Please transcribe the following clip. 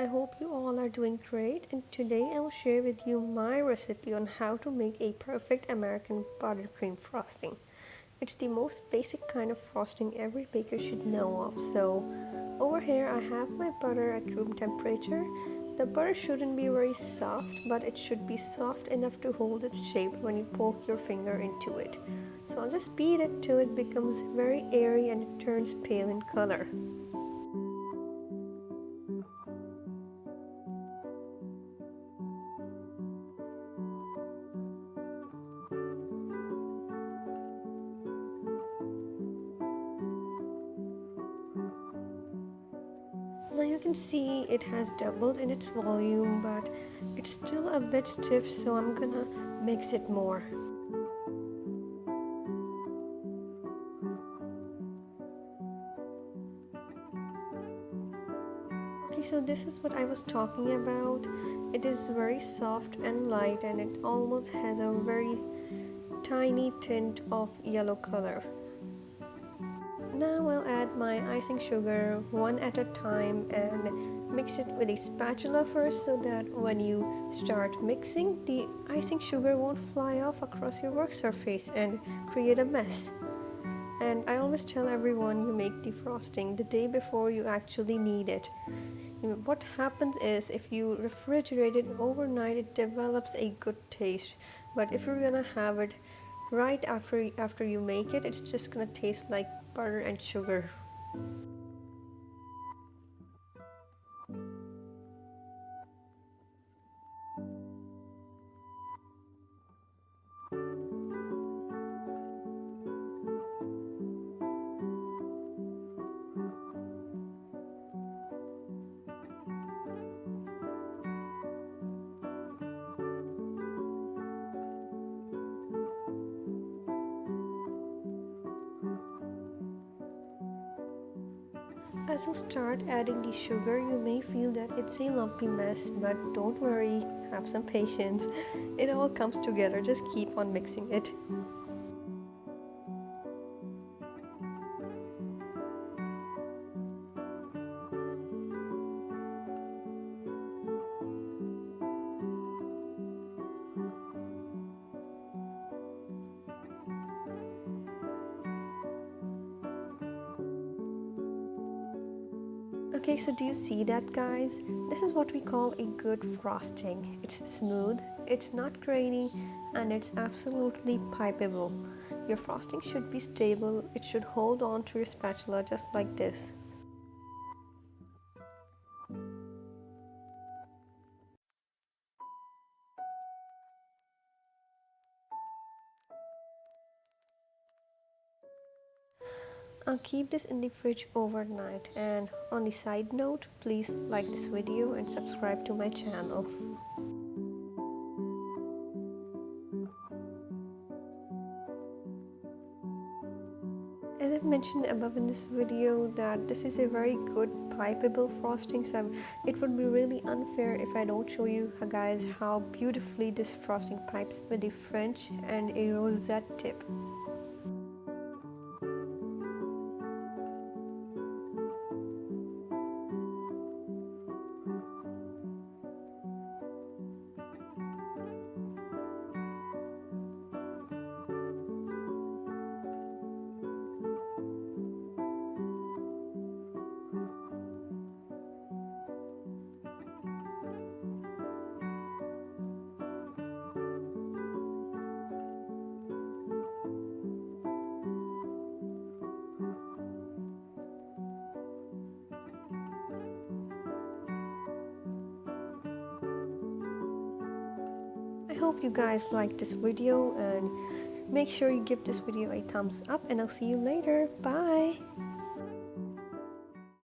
I hope you all are doing great, and today I will share with you my recipe on how to make a perfect American buttercream frosting. It's the most basic kind of frosting every baker should know of. So over here I have my butter at room temperature. The butter shouldn't be very soft, but it should be soft enough to hold its shape when you poke your finger into it. So I'll just beat it till it becomes very airy and it turns pale in color. Now you can see it has doubled in its volume, but it's still a bit stiff, so I'm gonna mix it more. Okay, so this is what I was talking about. It is very soft and light, and it almost has a very tiny tint of yellow color. Now I'll add my icing sugar one at a time and mix it with a spatula first, so that when you start mixing, the icing sugar won't fly off across your work surface and create a mess. And I always tell everyone, you make the frosting the day before you actually need it. What happens is, if you refrigerate it overnight, it develops a good taste. But if you're gonna have it right after you make it, it's just gonna taste like butter and sugar. As you start adding the sugar, you may feel that it's a lumpy mess, but don't worry, have some patience. It all comes together, just keep on mixing it. Okay, so do you see that, guys? This is what we call a good frosting. It's smooth, it's not grainy, and it's absolutely pipeable. Your frosting should be stable, it should hold on to your spatula just like this. I'll keep this in the fridge overnight, and on the side note, please like this video and subscribe to my channel. As I've mentioned above in this video, that this is a very good pipeable frosting, so it would be really unfair if I don't show you guys how beautifully this frosting pipes with a French and a rosette tip. I hope you guys liked this video, and make sure you give this video a thumbs up, and I'll see you later. Bye!